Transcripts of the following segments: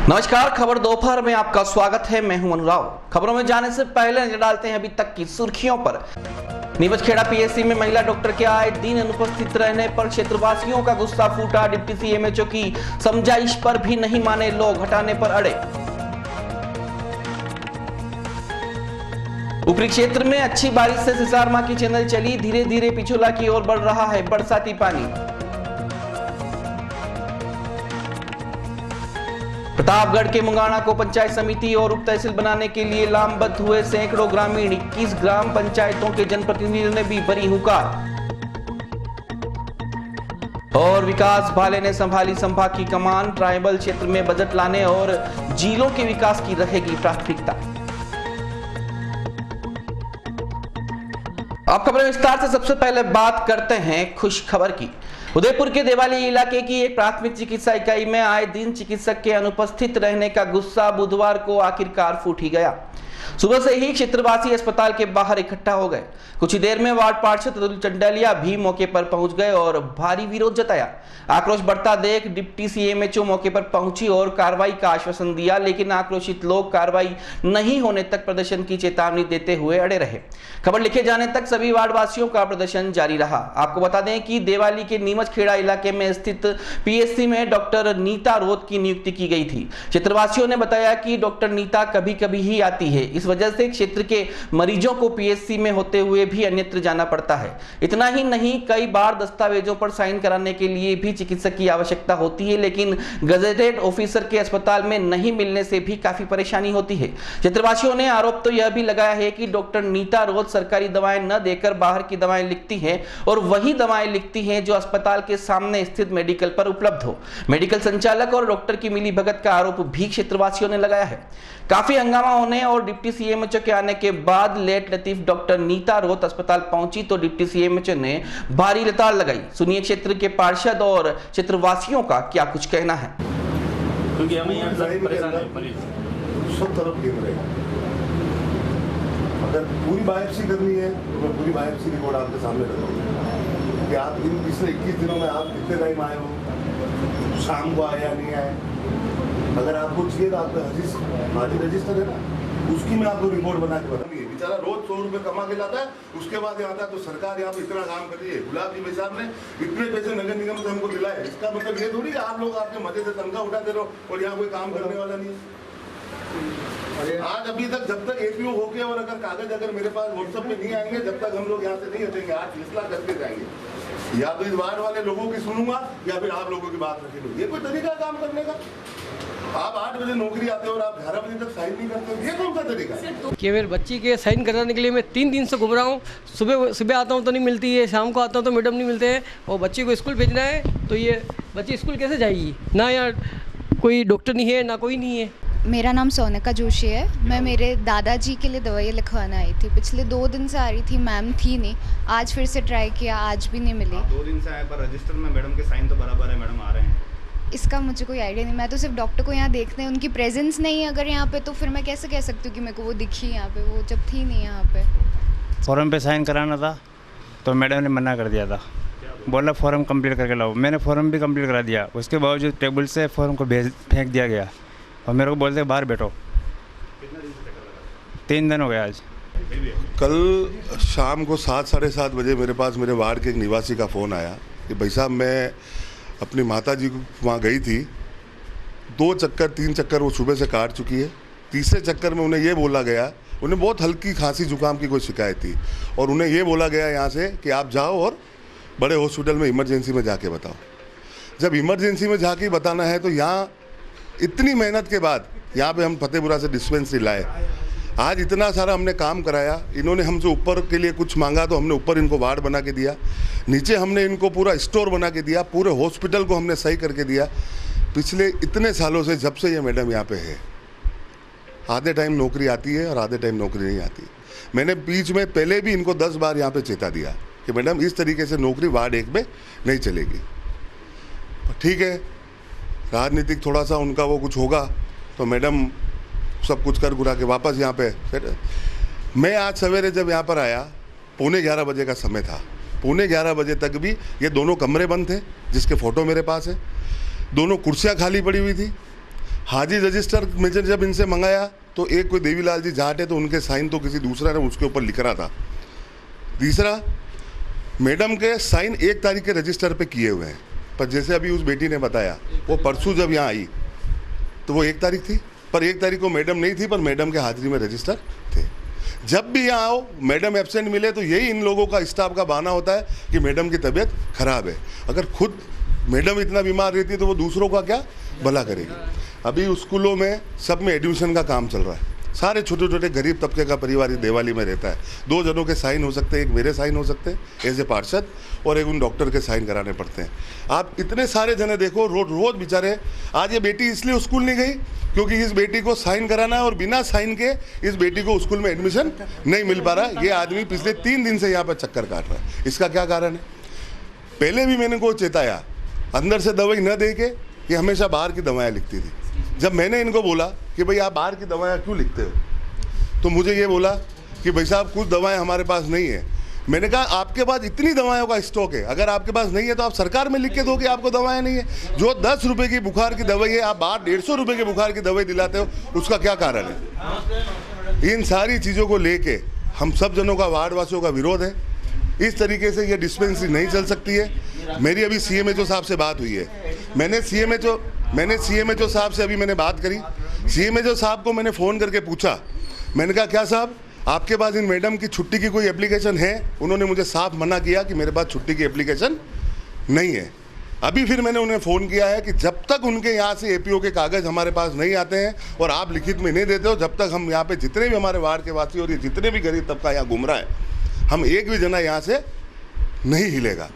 नमस्कार, खबर दोपहर में आपका स्वागत है। मैं हूं अनुराग। खबरों में जाने से पहले नजर डालते हैं अभी तक की सुर्खियों पर। नीमच-खेड़ा पीएससी में महिला डॉक्टर के आए दिन अनुपस्थित रहने पर क्षेत्रवासियों का गुस्सा फूटा। डिप्टी सीएमएचओ की समझाइश पर भी नहीं माने लोग, हटाने पर अड़े। ऊपरी क्षेत्र में अच्छी बारिश से सिसारमा की चैनल चली, धीरे धीरे पिछोला की ओर बढ़ रहा है बरसाती पानी। प्रतापगढ़ के मुंगाना को पंचायत समिति और उप तहसील बनाने के लिए लामबद्ध हुए सैकड़ों ग्रामीण। 21 ग्राम पंचायतों के जनप्रतिनिधियों ने भी भरी हुंकार। और विकास भाले ने संभाली संभाग की कमान। ट्राइबल क्षेत्र में बजट लाने और जिलों के विकास की रहेगी प्राथमिकता। अब खबरें विस्तार से। सबसे पहले बात करते हैं खुश खबर की। उदयपुर के देवाली इलाके की एक प्राथमिक चिकित्सा इकाई में आए दिन चिकित्सक के अनुपस्थित रहने का गुस्सा बुधवार को आखिरकार फूट ही गया। सुबह से ही क्षेत्रवासी अस्पताल के बाहर इकट्ठा हो गए। कुछ ही देर में वार्ड पार्षद अतुल चंडालिया भी मौके पर पहुंच गए और भारी विरोध जताया। आक्रोश बढ़ता देख डिप्टी सीएमएचओ मौके पर पहुंची और कार्रवाई का आश्वासन दिया, लेकिन आक्रोशित लोग कार्रवाई नहीं होने तक प्रदर्शन की चेतावनी देते हुए अड़े रहे। खबर लिखे जाने तक सभी वार्डवासियों का प्रदर्शन जारी रहा। आपको बता दें कि देवाली के नीमच-खेड़ा इलाके में स्थित पीएससी में डॉक्टर नीता रोत की नियुक्ति की गई थी। क्षेत्रवासियों ने बताया कि डॉक्टर नीता कभी कभी ही आती है, इस वजह से क्षेत्र के मरीजों को पीएससी में होते हुए भी अन्यत्र जाना पड़ता है। इतना ही नहीं, कई बार दस्तावेजों पर साइन कराने के लिए भी चिकित्सक की आवश्यकता होती है, लेकिन गजेटेड ऑफिसर के अस्पताल में नहीं मिलने से भी काफी परेशानी होती है। क्षेत्रवासियों ने आरोप तो यह भी लगाया है कि डॉक्टर नीता रोज सरकारी दवाएं न देकर बाहर की दवाएं लिखती हैं और वही दवाएं लिखती हैं जो अस्पताल के सामने स्थित मेडिकल पर उपलब्ध हो। मेडिकल संचालक और डॉक्टर की मिलीभगत का आरोप भी क्षेत्रवासियों ने लगाया है। काफी हंगामा होने और डिप्टी सीएमएचओ के आने के बाद लेट लतीफ डॉक्टर नीता रोत अस्पताल पहुंची तो डिप्टी सीएमएचओ ने भारी लताड़ लगाई। सुनिए क्षेत्र के पार्षद और क्षेत्रवासियों का क्या कुछ कहना है। क्योंकि हम यहाँ सब परेशान हैं, मरीज सब तरफ गिर रहे हैं। अगर पूरी बायोप्सी करनी है तो मैं पूरी बायोप्सी रिपोर्ट आपके सामने रखूंगा कि आप इन पिछले 21 दिनों में आप कितने टाइम आए हो, शाम को आए या नहीं आए। अगर आपको चाहिए तो आपका हाजिर रजिस्टर है ना, उसकी मैं आपको रिपोर्ट बना के बताऊंगी। बेचारा रोज 100 रुपये कमा के लाता है, उसके बाद यहाँ आता है तो सरकार यहाँ पे इतना काम कर रही है। गुलाब जी भाई साहब ने इतने पैसे नगर निगम से हमको दिलाए, इसका मतलब ये थोड़ी आप लोग आपके मजे से तनख्वाह उठाते रहो और यहाँ कोई काम करने वाला नहीं है। आज अभी तक जब तक एपीओ होके और अगर कागज अगर मेरे पास व्हाट्सएप में नहीं आएंगे, जब तक हम लोग यहाँ से नहीं हटेंगे। आज फैसला करके जाएंगे, या तो इस वार्ड वाले लोगों की सुनूंगा या फिर आप लोगों की बात रखेंगे। ये कोई तरीका काम करने का? आप 8 बजे नौकरी आते हो और आप 11 बजे तक साइन नहीं करते हो, ये कौन सा तरीका है? कि मेरे बच्ची के साइन कराने के लिए मैं 3 दिन से घूम रहा हूँ। सुबह आता हूँ तो नहीं मिलती है, शाम को आता हूँ तो मैडम नहीं मिलते हैं, और बच्ची को स्कूल भेजना है तो ये बच्ची स्कूल कैसे जाएगी? ना यहाँ कोई डॉक्टर नहीं है, ना कोई नहीं है। मेरा नाम सोनिका जोशी है। मैं मेरे दादाजी के लिए दवाई लिखवाना आई थी। पिछले 2 दिन से आ रही थी, मैम थी नहीं। आज फिर से ट्राई किया, आज भी नहीं मिली। 2 दिन से आए पर रजिस्टर में मैडम के साइन तो बराबर है, मैडम आ रहे हैं। इसका मुझे कोई आइडिया नहीं। मैं तो सिर्फ डॉक्टर को यहाँ देखते हैं, उनकी प्रेजेंस नहीं है अगर यहाँ पे, तो फिर मैं कैसे कह सकती हूँ कि मेरे को वो दिखी यहाँ पे, वो जब थी नहीं यहाँ पे। फॉर्म पे साइन कराना था तो मैडम ने मना कर दिया था, बोला फॉर्म कंप्लीट करके लाओ। मैंने फॉर्म भी कंप्लीट करा दिया, उसके बावजूद टेबल से फॉर्म को फेंक दिया गया और मेरे को बोलते बाहर बैठो। 3 दिन हो गए आज। कल शाम को 7 साढ़े 7 बजे मेरे पास मेरे वार्ड के एक निवासी का फ़ोन आया कि भाई साहब मैं अपनी माता जी को वहाँ गई थी, 2 चक्कर 3 चक्कर वो सुबह से काट चुकी है। तीसरे चक्कर में उन्हें ये बोला गया, उन्हें बहुत हल्की खांसी जुकाम की कोई शिकायत थी और उन्हें ये बोला गया यहाँ से कि आप जाओ और बड़े हॉस्पिटल में इमरजेंसी में जाके बताओ। जब इमरजेंसी में जाके बताना है तो यहाँ इतनी मेहनत के बाद यहाँ पे हम फतेहपुरा से डिस्पेंसरी लाए। आज इतना सारा हमने काम कराया, इन्होंने हमसे ऊपर के लिए कुछ मांगा तो हमने ऊपर इनको वार्ड बना के दिया, नीचे हमने इनको पूरा स्टोर बना के दिया, पूरे हॉस्पिटल को हमने सही करके दिया। पिछले इतने सालों से जब से ये मैडम यहाँ पे है, आधे टाइम नौकरी आती है और आधे टाइम नौकरी नहीं आती। मैंने बीच में पहले भी इनको 10 बार यहाँ पे चेता दिया कि मैडम इस तरीके से नौकरी वार्ड 1 में नहीं चलेगी। ठीक है, राजनीतिक थोड़ा सा उनका वो कुछ होगा तो मैडम सब कुछ कर गुरा के वापस यहाँ पे। फिर मैं आज सवेरे जब यहाँ पर आया, 11:15 बजे का समय था। 11:15 बजे तक भी ये दोनों कमरे बंद थे, जिसके फ़ोटो मेरे पास है। दोनों कुर्सियाँ खाली पड़ी हुई थी। हाजी रजिस्टर में जब इनसे मंगाया तो एक कोई देवीलाल जी जाट है तो उनके साइन तो किसी दूसरा ने उसके ऊपर लिख रहा था। तीसरा, मैडम के साइन 1 तारीख के रजिस्टर पे किए हुए हैं, पर जैसे अभी उस बेटी ने बताया वो परसों जब यहाँ आई तो वो 1 तारीख थी, पर 1 तारीख को मैडम नहीं थी, पर मैडम के हाजिरी में रजिस्टर थे। जब भी यहाँ आओ मैडम एब्सेंट मिले तो यही इन लोगों का स्टाफ का बहाना होता है कि मैडम की तबीयत खराब है। अगर खुद मैडम इतना बीमार रहती है तो वो दूसरों का क्या भला करेगी। अभी स्कूलों में सब में एडमिशन का काम चल रहा है, सारे छोटे छोटे गरीब तबके का परिवार इस देवाली में रहता है। 2 जनों के साइन हो सकते हैं, एक मेरे साइन हो सकते हैं एज ए पार्षद और एक उन डॉक्टर के साइन कराने पड़ते हैं। आप इतने सारे जने देखो रोज बेचारे। आज ये बेटी इसलिए स्कूल नहीं गई क्योंकि इस बेटी को साइन कराना है और बिना साइन के इस बेटी को स्कूल में एडमिशन नहीं मिल पा रहा। ये आदमी पिछले 3 दिन से यहाँ पर चक्कर काट रहा है। इसका क्या कारण है? पहले भी मैंने को चेताया, अंदर से दवाई न दे के ये हमेशा बाहर की दवाएँ लिखती थी। जब मैंने इनको बोला कि भाई आप बाहर की दवाएं क्यों लिखते हो, तो मुझे ये बोला कि भाई साहब कुछ दवाएं हमारे पास नहीं है। मैंने कहा आपके पास इतनी दवाओं का स्टॉक है, अगर आपके पास नहीं है तो आप सरकार में लिख के दो कि आपको दवाएं नहीं है। जो 10 रुपए की बुखार की दवाई है आप बाहर 150 रुपए की बुखार की दवाई दिलाते हो, उसका क्या कारण है? इन सारी चीज़ों को लेके हम सब जनों का, वार्ड वासियों का विरोध है। इस तरीके से ये डिस्पेंसरी नहीं चल सकती है। मेरी अभी CMHO साहब से बात हुई है। मैंने CMHO साहब से अभी मैंने बात करी। CMHO साहब को मैंने फ़ोन करके पूछा, मैंने कहा क्या साहब आपके पास इन मैडम की छुट्टी की कोई एप्लीकेशन है? उन्होंने मुझे साफ मना किया कि मेरे पास छुट्टी की एप्लीकेशन नहीं है। अभी फिर मैंने उन्हें फ़ोन किया है कि जब तक उनके यहाँ से APO के कागज़ हमारे पास नहीं आते हैं और आप लिखित में नहीं देते हो, जब तक हम यहाँ पे जितने भी हमारे वार्ड के वासी और ये जितने भी गरीब तबका यहाँ घूम रहा है, हम एक भी जना यहाँ से नहीं हिलेगा।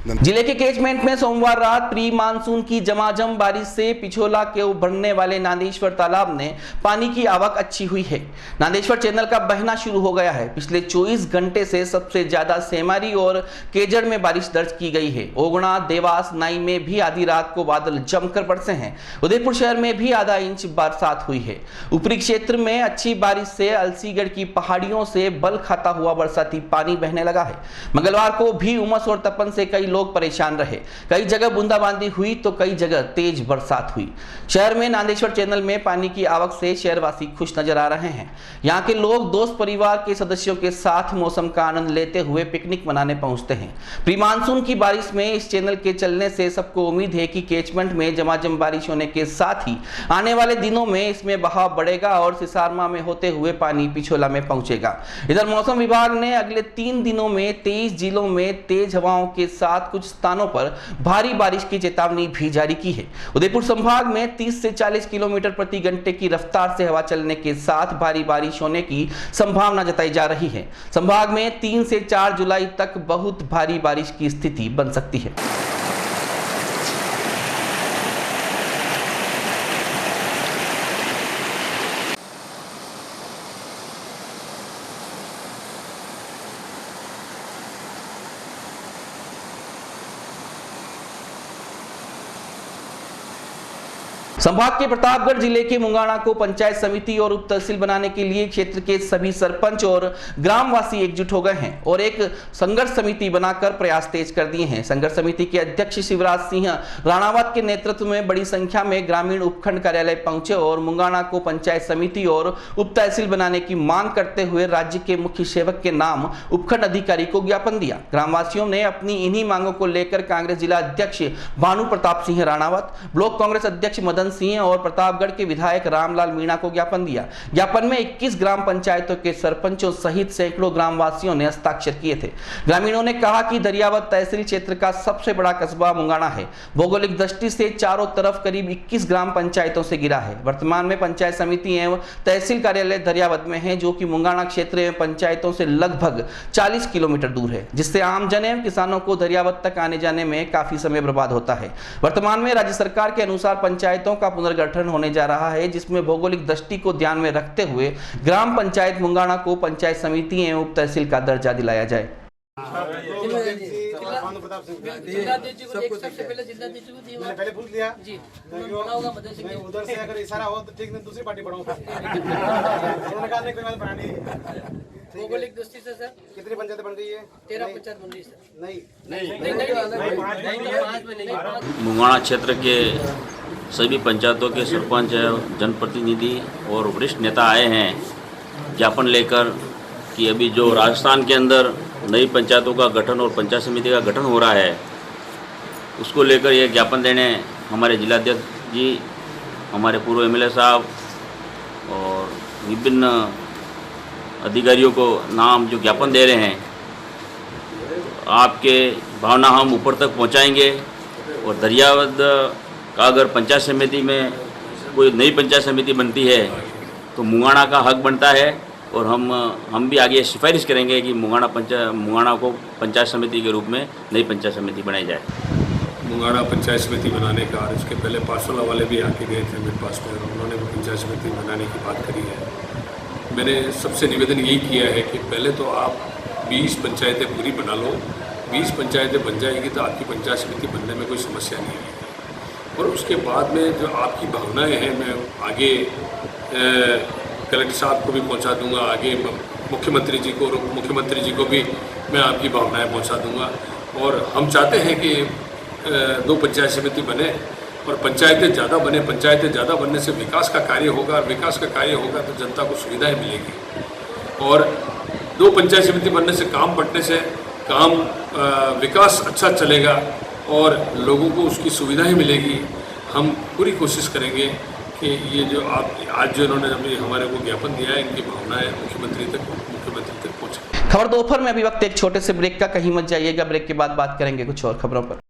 जिले के कैचमेंट में सोमवार रात प्री मानसून की झमाझम बारिश से पिछोला के उभरने वाले नांदेश्वर तालाब में पानी की आवक अच्छी हुई है। नांदेश्वर चैनल का बहना शुरू हो गया है। पिछले 24 घंटे से सबसे ज्यादा सेमारी और केजड़ में बारिश दर्ज की गई है। ओगना, देवास, नाई में भी आधी रात को बादल जमकर बरसे हैं। उदयपुर शहर में भी आधा इंच बरसात हुई है। ऊपरी क्षेत्र में अच्छी बारिश से अलसीगढ़ की पहाड़ियों से बल खाता हुआ बरसाती पानी बहने लगा है। मंगलवार को भी उमस और तपन से कई लोग परेशान रहे। कई जगह बूंदाबांदी हुई तो कई जगह तेज बरसात हुई। शहर में नांदेश्वर चैनल में पानी की आवक से शहरवासी खुश नजर आ रहे हैं। यहाँ के लोग दोस्त परिवार के सदस्यों के साथ मौसम का आनंद लेते हुए पिकनिक मनाने पहुंचते हैं। प्री मानसून की बारिश में इस चैनल के चलने से सबको उम्मीद है कि कैचमेंट में झमाझम बारिश होने के साथ ही आने वाले दिनों में इसमें बहाव बढ़ेगा और सिसारमा में होते हुए पानी पिछोला में पहुंचेगा। इधर मौसम विभाग ने अगले 3 दिनों में 23 जिलों में तेज हवाओं के साथ कुछ स्थानों पर भारी बारिश की चेतावनी भी जारी की है। उदयपुर संभाग में 30 से 40 किलोमीटर प्रति घंटे की रफ्तार से हवा चलने के साथ भारी बारिश होने की संभावना जताई जा रही है। संभाग में 3 से 4 जुलाई तक बहुत भारी बारिश की स्थिति बन सकती है। संभाग के प्रतापगढ़ जिले के मुंगाना को पंचायत समिति और उप तहसील बनाने के लिए क्षेत्र के सभी सरपंच और ग्रामवासी एकजुट हो गए हैं और एक संघर्ष समिति बनाकर प्रयास तेज कर दिए हैं। संघर्ष समिति के अध्यक्ष शिवराज सिंह राणावत के नेतृत्व में बड़ी संख्या में ग्रामीण उपखंड कार्यालय पहुंचे और मुंगाना को पंचायत समिति और उप तहसील बनाने की मांग करते हुए राज्य के मुख्य सेवक के नाम उपखंड अधिकारी को ज्ञापन दिया। ग्रामवासियों ने अपनी इन्हीं मांगों को लेकर कांग्रेस जिला अध्यक्ष भानु प्रताप सिंह राणावत, ब्लॉक कांग्रेस अध्यक्ष मदन सिंह और प्रतापगढ़ के विधायक रामलाल मीणा को ज्ञापन दिया। ज्ञापन में 21 ग्राम पंचायतों के सरपंचों सहित सैकड़ों ग्रामवासियों ने हस्ताक्षर किए थे। ग्रामीणों ने कहा कि दरियावत तहसील क्षेत्र का सबसे बड़ा कस्बा मुंगाना है। भौगोलिक दृष्टि से चारों तरफ करीब 21 ग्राम पंचायतों से घिरा है। वर्तमान में पंचायत समिति एवं तहसील कार्यालय दरियावत में है, जो कि मुंगाना क्षेत्र एवं पंचायतों से लगभग 40 किलोमीटर दूर है, जिससे आम जन एवं किसानों को दरियावत तक आने जाने में काफी समय बर्बाद होता है। वर्तमान में राज्य सरकार के अनुसार पंचायतों का पुनर्गठन होने जा रहा है, जिसमें भौगोलिक दृष्टि को ध्यान में रखते हुए ग्राम पंचायत मुंगाना को पंचायत समिति एवं उप तहसील का दर्जा दिलाया जाए। पहले पूछ लिया जी, उधर से अगर इशारा हो तो ठीक नहीं, दूसरी पार्टी बढ़ाऊं। उन्होंने कहा नहीं कोई बात बढ़ानी। भौगोलिक दृष्टि से सर कितनी पंचायतें बन गई है? 13 पंचायत बन रही है सर। नहीं मुंगाना क्षेत्र के सभी पंचायतों के सरपंच, जनप्रतिनिधि और वरिष्ठ नेता आए हैं ज्ञापन लेकर कि अभी जो राजस्थान के अंदर नई पंचायतों का गठन और पंचायत समिति का गठन हो रहा है, उसको लेकर ये ज्ञापन देने हमारे जिलाध्यक्ष जी, हमारे पूर्व एमएलए साहब और विभिन्न अधिकारियों को नाम जो ज्ञापन दे रहे हैं, आपके भावना हम ऊपर तक पहुंचाएंगे। और दरियावद का अगर पंचायत समिति में कोई नई पंचायत समिति बनती है तो मुंगाना का हक बनता है, और हम भी आगे सिफारिश करेंगे कि मुंगाना को पंचायत समिति के रूप में नई पंचायत समिति बनाई जाए। मुंगाना पंचायत समिति बनाने का, और इसके पहले पारसोला वाले भी आके गए थे मेरे पास में, उन्होंने भी पंचायत समिति बनाने की बात करी है। मैंने सबसे निवेदन यही किया है कि पहले तो आप 20 पंचायतें पूरी बना लो। 20 पंचायतें बन जाएगी तो आपकी पंचायत समिति बनने में कोई समस्या नहीं है। और उसके बाद में जो आपकी भावनाएं हैं, मैं आगे कलेक्टर साहब को भी पहुंचा दूंगा, आगे मुख्यमंत्री जी को और उप मुख्यमंत्री जी को भी मैं आपकी भावनाएं पहुंचा दूंगा। और हम चाहते हैं कि 2 पंचायत समिति बने और पंचायतें ज़्यादा बने। पंचायतें ज़्यादा बनने से विकास का कार्य होगा, और विकास का कार्य होगा तो जनता को सुविधाएं मिलेगी। और 2 पंचायत समिति बनने से काम बढ़ने से विकास अच्छा चलेगा और लोगों को उसकी सुविधाएं मिलेगी। हम पूरी कोशिश करेंगे कि ये जो आप आज जो इन्होंने अभी हमारे को ज्ञापन दिया है, इनकी भावनाएं मुख्यमंत्री तक पहुँचे। खबर दोपहर में। अभी वक्त एक छोटे से ब्रेक का, कहीं मत जाइएगा। ब्रेक के बाद बात करेंगे कुछ और खबरों पर।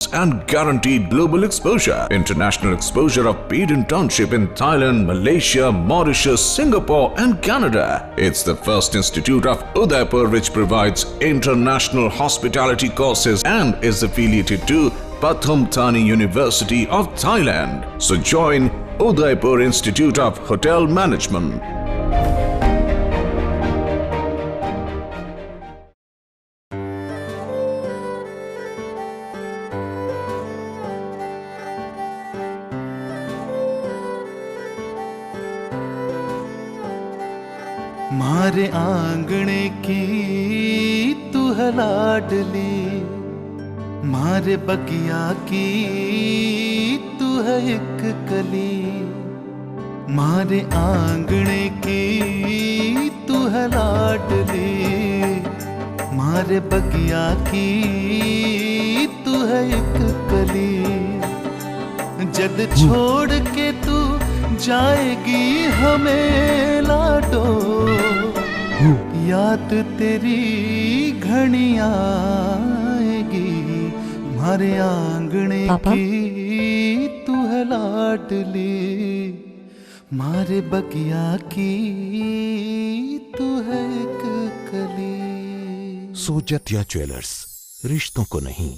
And guaranteed global exposure. International exposure of Peden Township in Thailand, Malaysia, Mauritius, Singapore and Canada. It's the first institute of Udaipur which provides international hospitality courses and is affiliated to Pathum Thani University of Thailand. So join Udaipur Institute of Hotel Management. मारे आंगणे की तू है लाडली, मारे बगिया की तू है एक कली। मारे आंगणे की तू है लाडली, मारे बगिया की तू है एक कली। जद छोड़ के तू जाएगी हमें लाडो, याद तेरी घनी आएगी। मारे आंगणे की तू है लाडली, मारे बगिया की तू है एक कली। सोजतिया ज्वेलर्स, रिश्तों को नहीं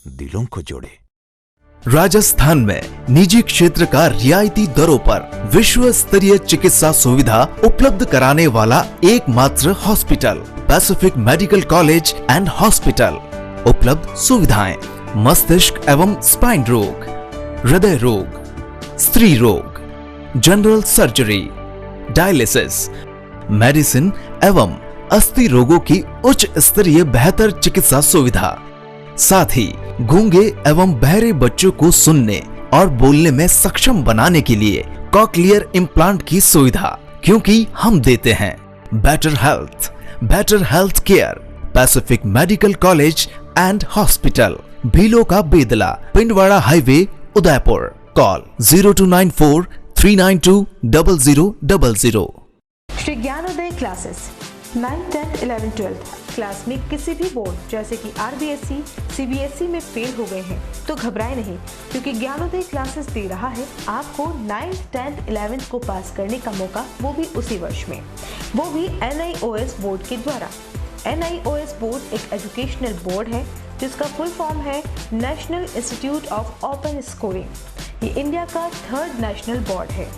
दिलों को जोड़े। राजस्थान में निजी क्षेत्र का रियायती दरों पर विश्व स्तरीय चिकित्सा सुविधा उपलब्ध कराने वाला एकमात्र hospital Pacific medical college and hospital. उपलब्ध सुविधाएं मस्तिष्क एवं स्पाइन रोग, हृदय रोग, स्त्री रोग, जनरल सर्जरी, डायलिसिस, मेडिसिन एवं अस्थि रोगों की उच्च स्तरीय बेहतर चिकित्सा सुविधा। साथ ही गूंगे एवं बहरे बच्चों को सुनने और बोलने में सक्षम बनाने के लिए कॉक्लियर इम्प्लांट की सुविधा, क्योंकि हम देते हैं better health care. Pacific medical college and hospital, Bhilo का Bedla, Pindwara highway, Udaipur. Call 0294 392 0000। Shri Gyanodaya classes 9th, 10th, 11th, 12th class में किसी भी बोर्ड जैसे कि RBSE, CBSE में फेल हो गए हैं तो घबराएं नहीं, क्योंकि ज्ञानोदय क्लासेस दे रहा है आपको 9th, 10th, 11th को पास करने का मौका, वो भी उसी वर्ष में, वो भी NIOS बोर्ड के द्वारा। NIOS बोर्ड एक एजुकेशनल बोर्ड है जिसका फुल फॉर्म है national institute of open schooling. ये इंडिया का 3rd नेशनल बोर्ड है।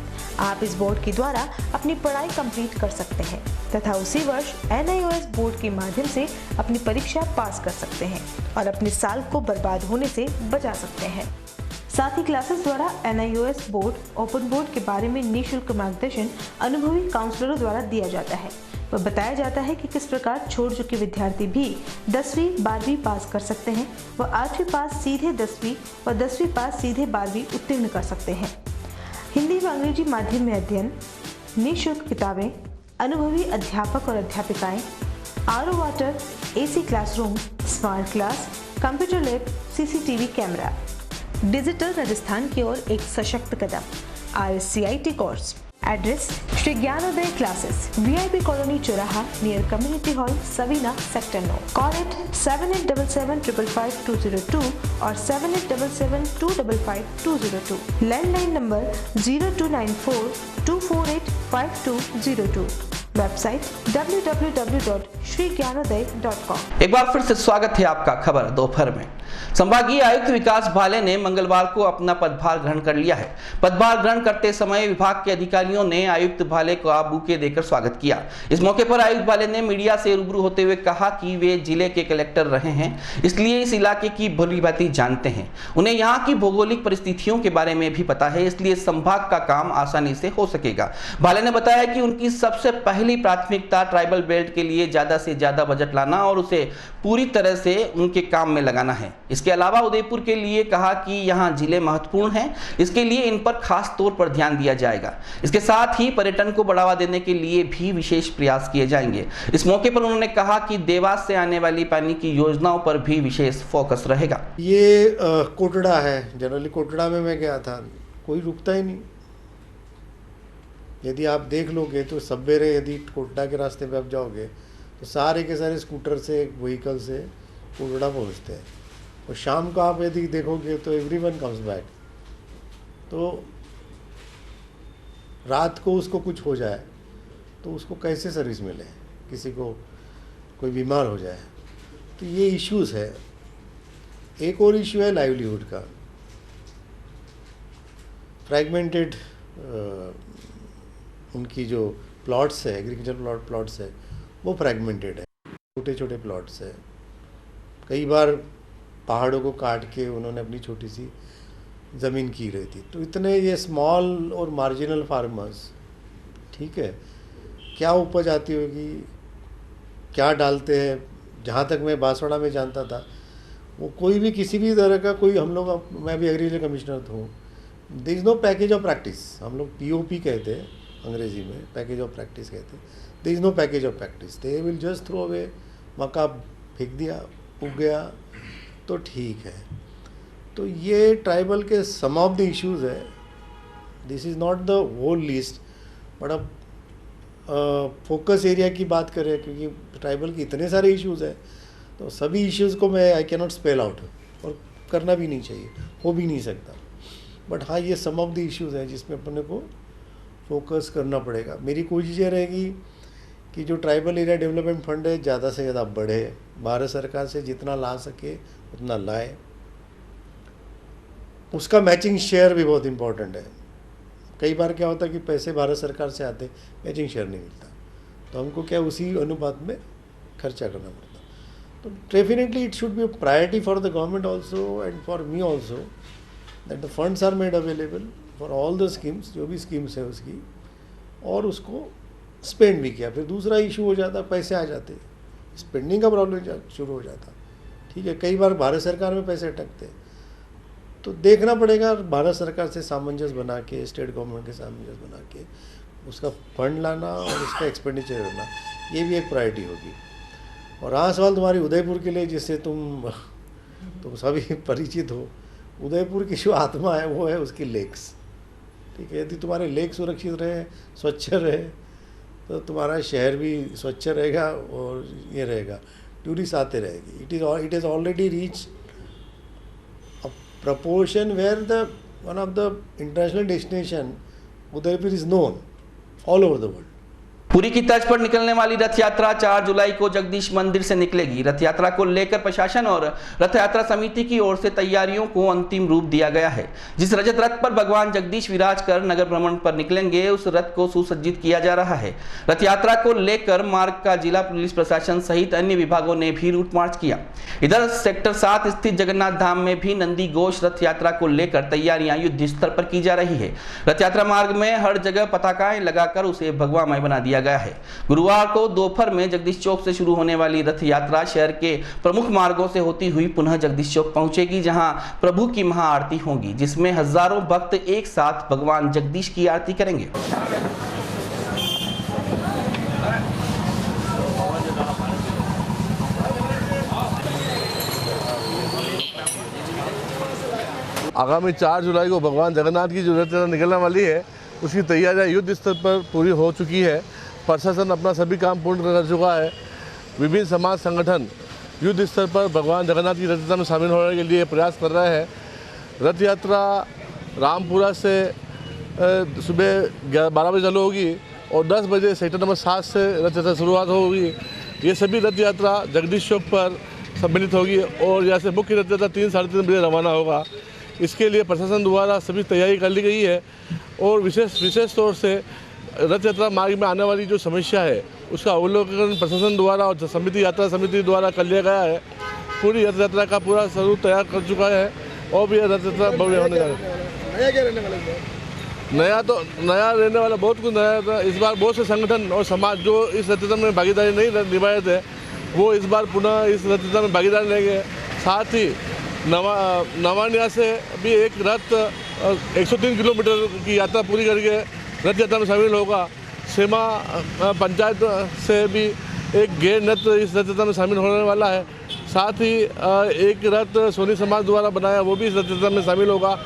आप इस बोर्ड के द्वारा अपनी पढ़ाई कंप्लीट कर सकते हैं तथा उसी वर्ष NIOS बोर्ड के माध्यम से अपनी परीक्षा पास कर सकते हैं और अपने साल को बर्बाद होने से बचा सकते हैं। साथ ही क्लासेस द्वारा NIOS बोर्ड ओपन बोर्ड के बारे में निःशुल्क मार्गदर्शन अनुभवी काउंसलरों द्वारा दिया जाता है व बताया जाता है कि किस प्रकार छोड़ चुके विद्यार्थी भी 10वीं 12वीं पास कर सकते हैं व 8वीं पास सीधे 10वीं व 10वीं पास सीधे 12वीं उत्तीर्ण कर सकते हैं। हिंदी व अंग्रेजी माध्यम में अध्ययन, निःशुल्क किताबें, अनुभवी अध्यापक और अध्यापिकाएं, RO water, AC classroom, smart class, computer lab, CCTV camera, digital Rajasthan की ओर एक सशक्त कदम। RSCIT course. Address Shri Gyanodaya classes, VIP colony चौराहा near community hall, Savina, sector 9। Call it 7877555202 और 7877255202। Landline number 029424855202। Website www.shrigyanodaya.com। एक बार फिर से स्वागत है आपका खबर दोपहर में। संभागीय आयुक्त विकास भाले ने मंगलवार को अपना पदभार ग्रहण कर लिया है। पदभार ग्रहण करते समय विभाग के अधिकारियों ने आयुक्त भाले को बुके देकर स्वागत किया। इस मौके पर आयुक्त भाले ने मीडिया से रूबरू होते हुए कहा कि वे जिले के कलेक्टर रहे हैं, इसलिए इस इलाके की भली-भांति जानते हैं। उन्हें यहाँ की भौगोलिक परिस्थितियों के बारे में भी पता है, इसलिए संभाग का काम आसानी से हो सकेगा। भाले ने बताया कि उनकी सबसे पहली प्राथमिकता ट्राइबल बेल्ट के लिए ज्यादा से ज्यादा बजट लाना और उसे पूरी तरह से उनके काम में लगाना है। इसके अलावा उदयपुर के लिए कहा कि यहाँ जिले महत्वपूर्ण हैं, इसके लिए इन पर खास तौर पर ध्यान दिया जाएगा। इसके साथ ही पर्यटन को बढ़ावा देने के लिए भी विशेष प्रयास किए जाएंगे। इस मौके पर उन्होंने कहा कि देवास से आने वाली पानी की योजनाओं पर भी विशेष फोकस रहेगा। ये कोटड़ा है, जनरली कोटड़ा में मैं गया था, कोई रुकता ही नहीं। यदि आप देख लोगे तो सवेरे यदि कोटड़ा के रास्ते पे आप जाओगे तो सारे के सारे स्कूटर से, व्हीकल से कोटड़ा पहुँचते हैं, और शाम को आप यदि देखोगे तो एवरीवन कम्स बैक। तो रात को उसको कुछ हो जाए तो उसको कैसे सर्विस मिले, किसी को कोई बीमार हो जाए, तो ये इश्यूज़ है। एक और इश्यू है लाइवलीहुड का। फ्रैगमेंटेड उनकी जो प्लॉट्स है, एग्रीकल्चर प्लॉट्स है, वो फ्रैगमेंटेड है, छोटे छोटे प्लॉट्स है। कई बार पहाड़ों को काट के उन्होंने अपनी छोटी सी ज़मीन की रही थी। तो इतने ये स्मॉल और मार्जिनल फार्मर्स, ठीक है, क्या उपज आती होगी, क्या डालते हैं। जहाँ तक मैं बांसवाड़ा में जानता था, वो कोई भी किसी भी तरह का कोई, हम लोग, मैं भी एग्रीकल्चर कमिश्नर हूँ, there is no package of practice. हम लोग POP कहते हैं अंग्रेजी में, पैकेज ऑफ प्रैक्टिस कहते हैं। There is no package of practice. They will just throw away, मक्का फेंक दिया, उग गया तो ठीक है। तो ये ट्राइबल के सम ऑफ द इश्यूज़ है। This is not the whole list, but अब फोकस एरिया की बात करें, क्योंकि ट्राइबल के इतने सारे इश्यूज़ हैं, तो सभी इश्यूज़ को मैं I can not spell out, और करना भी नहीं चाहिए, हो भी नहीं सकता। बट हाँ, ये सम ऑफ द इश्यूज़ हैं जिसमें अपने को फोकस करना पड़ेगा। मेरी कोशिश ये रहेगी कि जो ट्राइबल एरिया डेवलपमेंट फंड है ज़्यादा से ज़्यादा बढ़े, भारत सरकार से जितना ला सके उतना लाए। उसका मैचिंग शेयर भी बहुत इम्पोर्टेंट है। कई बार क्या होता है कि पैसे भारत सरकार से आते, मैचिंग शेयर नहीं मिलता, तो हमको क्या उसी अनुपात में खर्चा करना पड़ता। तो definitely it should be priority for the government also and for me also that the funds are made available for all the schemes, जो भी स्कीम्स है उसकी, और उसको स्पेंड भी किया। फिर दूसरा इशू हो जाता, पैसे आ जाते, स्पेंडिंग का प्रॉब्लम शुरू हो जाता। ठीक है, कई बार भारत सरकार में पैसे अटकते, तो देखना पड़ेगा भारत सरकार से सामंजस्य बना के, स्टेट गवर्नमेंट के सामंजस्य बना के उसका फंड लाना और उसका एक्सपेंडिचर करना, ये भी एक प्रायोरिटी होगी। और हाँ, सवाल तुम्हारी उदयपुर के लिए, जिससे तुम सभी परिचित हो, उदयपुर की जो आत्मा है वो है उसकी लेक्स। ठीक है, यदि तुम्हारे लेक सुरक्षित रहे, स्वच्छ रहे, तो तुम्हारा शहर भी स्वच्छ रहेगा और ये रहेगा, टूरिस्ट आते रहेगी. It is already reach a proportion where the one of the international destination Udaipur is known all over the world. Puri की तर्ज पर निकलने वाली रथ यात्रा 4 जुलाई को जगदीश मंदिर से निकलेगी। रथ यात्रा को लेकर प्रशासन और रथ यात्रा समिति की ओर से तैयारियों को अंतिम रूप दिया गया है। जिस रजत रथ पर भगवान जगदीश विराज कर नगर भ्रमण पर निकलेंगे, उस रथ को सुसज्जित किया जा रहा है। रथ यात्रा को लेकर मार्ग का जिला पुलिस प्रशासन सहित अन्य विभागों ने भी रूट मार्च किया। इधर सेक्टर 7 स्थित जगन्नाथ धाम में भी नंदी घोष रथ यात्रा को लेकर तैयारियां युद्ध स्तर पर की जा रही है। रथ यात्रा मार्ग में हर जगह पताकाएं लगाकर उसे भगवामय बना दिया गया है। गुरुवार को दोपहर में जगदीश चौक से शुरू होने वाली रथ यात्रा शहर के प्रमुख मार्गों से होती हुई पुनः जगदीश चौक पहुंचेगी, जहां प्रभु की महाआरती होगी, जिसमें हजारों भक्त एक साथ भगवान जगदीश की आरती करेंगे। आगामी 4 जुलाई को भगवान जगन्नाथ की जो रथ यात्रा निकलने वाली है, उसकी तैयारियां युद्ध स्तर पर पूरी हो चुकी है। प्रशासन अपना सभी काम पूर्ण कर चुका है। विभिन्न समाज संगठन युद्ध स्तर पर भगवान जगन्नाथ की रथ यात्रा में शामिल होने के लिए प्रयास कर रहे हैं। रथ यात्रा रामपुरा से सुबह 12 बजे चालू होगी और 10 बजे सेक्टर नंबर 7 से रथ यात्रा शुरुआत होगी। ये सभी रथ यात्रा जगदीश चौक पर सम्मिलित होगी और यहाँ से मुख्य रथ यात्रा 3 साढ़े 3 बजे रवाना होगा। इसके लिए प्रशासन द्वारा सभी तैयारी कर ली गई है और विशेष तौर से रथ यात्रा मार्ग में आने वाली जो समस्या है, उसका अवलोकन प्रशासन द्वारा और यात्रा समिति द्वारा कर लिया गया है। पूरी रथ यात्रा का पूरा स्वरूप तैयार कर चुका है और भी रथ यात्रा भव्य होने जा रहा है। नया क्या रहने वाला है? नया रहने वाला बहुत कुछ नया था। इस बार बहुत से संगठन और समाज जो इस रथ यात्रा में भागीदारी नहीं निभाए थे, वो इस बार पुनः इस रथ यात्रा में भागीदारी लेंगे। साथ ही नवानिया से भी एक रथ 103 किलोमीटर की यात्रा पूरी करके रथ यात्रा में शामिल होगा। सीमा पंचायत से भी एक गैर नृत्य इस रथ यात्रा में शामिल होने वाला है। साथ ही एक रथ सोनी समाज द्वारा बनाया, वो भी इस रथ यात्रा में शामिल होगा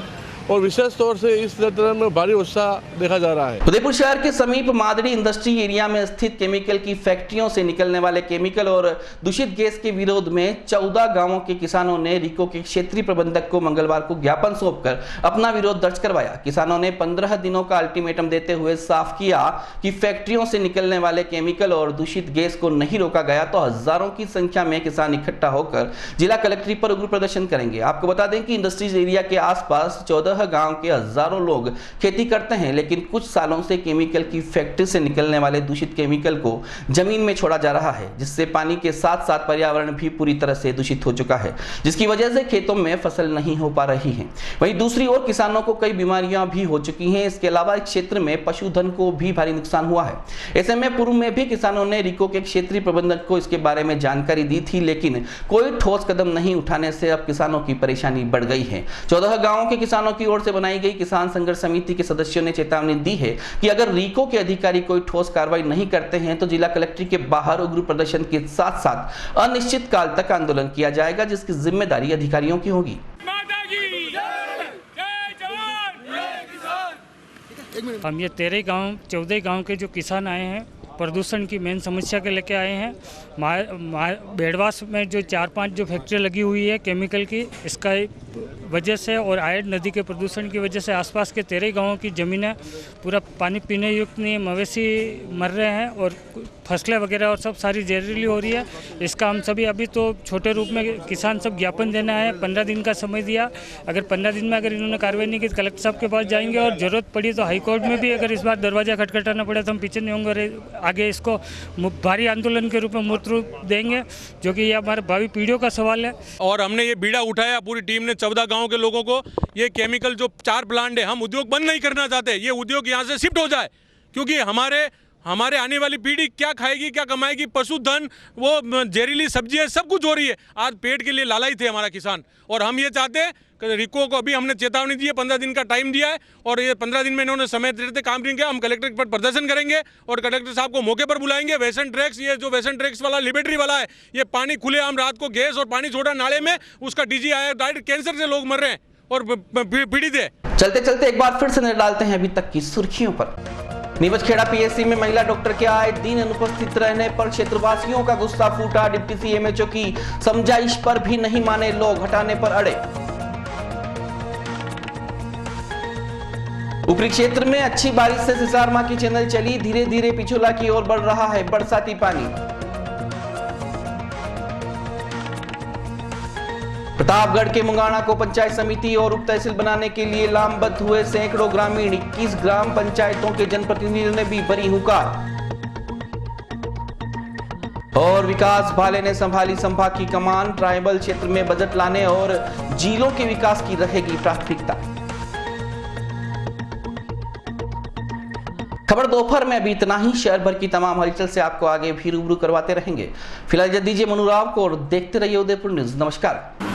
और विशेष तौर से इस रथ यात्रा में भारी उत्साह देखा जा रहा है। उदयपुर शहर के समीप मादड़ी इंडस्ट्री एरिया में स्थित केमिकल की फैक्ट्रियों से निकलने वाले केमिकल और दूषित गैस के विरोध में 14 गांवों के किसानों ने रिको के क्षेत्रीय प्रबंधक को मंगलवार को ज्ञापन सौंपकर अपना विरोध दर्ज करवाया। किसानों ने 15 दिनों का अल्टीमेटम देते हुए साफ किया कि फैक्ट्रियों से निकलने वाले केमिकल और दूषित गैस को नहीं रोका गया तो हजारों की संख्या में किसान इकट्ठा होकर जिला कलेक्ट्रेट पर उग्र प्रदर्शन करेंगे। आपको बता दें कि इंडस्ट्रीज एरिया के आसपास 14 गांव के हजारों लोग खेती करते हैं, लेकिन कुछ सालों से केमिकल की फैक्ट्री से निकलने वाले दूषित केमिकल को जमीन में छोड़ा जा रहा है, जिससे पानी के साथ साथ पर्यावरण भी पूरी तरह से दूषित हो चुका है, जिसकी वजह से खेतों में फसल नहीं हो पा रही है। वहीं दूसरी ओर किसानों को कई बीमारियां भी हो चुकी हैं। इसके अलावा इस क्षेत्र में पशुधन को भी भारी नुकसान हुआ है। ऐसे में पूर्व में भी किसानों ने रिको के क्षेत्रीय प्रबंधक को इसके बारे में जानकारी दी थी, लेकिन कोई ठोस कदम नहीं उठाने से अब किसानों की परेशानी बढ़ गई है। 14 गांवों के किसानों की ओर से बनाई गई किसान संघर्ष समिति के सदस्यों ने चेतावनी दी है कि अगर रीको के अधिकारी कोई ठोस कार्रवाई नहीं करते हैं तो जिला कलेक्ट्रेट के बाहर उग्र प्रदर्शन के साथ साथ अनिश्चित काल तक आंदोलन किया जाएगा, जिसकी जिम्मेदारी अधिकारियों की होगी। हम ये 13 गांव 14 गांव के जो किसान आए हैं, प्रदूषण की मेन समस्या के लेके आए हैं। बेड़वास में जो 4-5 जो फैक्ट्री लगी हुई है केमिकल की, इसका वजह से और आयड नदी के प्रदूषण की वजह से आसपास के 13 गांवों की ज़मीनें पूरा पानी पीने युक्त नहीं है, मवेशी मर रहे हैं और फसलें वगैरह और सब सारी जहरीली हो रही है। इसका हम सभी अभी तो छोटे रूप में किसान सब ज्ञापन देना है। 15 दिन का समय दिया, अगर 15 दिन में अगर इन्होंने कार्रवाई नहीं की तो कलेक्टर साहब के पास जाएंगे और ज़रूरत पड़ी तो हाईकोर्ट में भी अगर इस बार दरवाज़ा खटखटाना पड़े तो हम पीछे नहीं होंगे और आगे इसको भारी आंदोलन के रूप में मूर्त रूप देंगे, जो कि ये हमारे भावी पीढ़ियों का सवाल है। और हमने ये बीड़ा उठाया पूरी टीम ने 14 गाँव के लोगों को। ये केमिकल जो 4 प्लांट है, हम उद्योग बंद नहीं करना चाहते, ये उद्योग यहाँ से शिफ्ट हो जाए, क्योंकि हमारे आने वाली पीढ़ी क्या खाएगी, क्या कमाएगी, पशुधन, वो जहरीली सब्जियां सब कुछ हो रही है। आज पेट के लिए लालाई थे हमारा किसान, और हम ये चाहते हैं कि रिको को अभी हमने चेतावनी दी है, 15 दिन का टाइम दिया है और ये 15 दिन में इन्होंने समय देते काम नहीं किया। हम कलेक्ट्रेट पर प्रदर्शन करेंगे और कलेक्टर साहब को मौके पर बुलाएंगे। वेसन ट्रैक्स, ये जो वेसन ट्रैक्स वाला लिबर्टी वाला है, ये पानी खुले आम रात को गैस और पानी छोड़ा नाले में, उसका डीजी आया, डायरेक्ट कैंसर से लोग मर रहे हैं और पीड़ित है। चलते चलते एक बार फिर से नजर डालते हैं अभी तक की सुर्खियों पर। नीमच खेड़ा पीएससी में महिला डॉक्टर के आए दिन अनुपस्थित रहने पर क्षेत्रवासियों का गुस्सा फूटा। डिप्टी सीएमएचओ की समझाइश पर भी नहीं माने लोग, हटाने पर अड़े। ऊपरी क्षेत्र में अच्छी बारिश से सिसार मां की चैनल चली, धीरे धीरे पिछोला की ओर बढ़ रहा है बरसाती पानी। प्रतापगढ़ के मुंगाना को पंचायत समिति और उप तहसील बनाने के लिए लामबद्ध हुए सैकड़ों ग्रामीण। 21 ग्राम पंचायतों के जनप्रतिनिधियों ने भी भरी हुंकार। और विकास भाले ने संभाली संभाग की कमान। ट्राइबल क्षेत्र में बजट लाने और जिलों के विकास की रहेगी प्राथमिकता। खबर दोपहर में अभी इतना ही। शहर भर की तमाम हलचल से आपको आगे भी रूबरू करवाते रहेंगे। फिलहाल इजाजत दीजिए मनु राव को और देखते रहिए उदयपुर न्यूज। नमस्कार।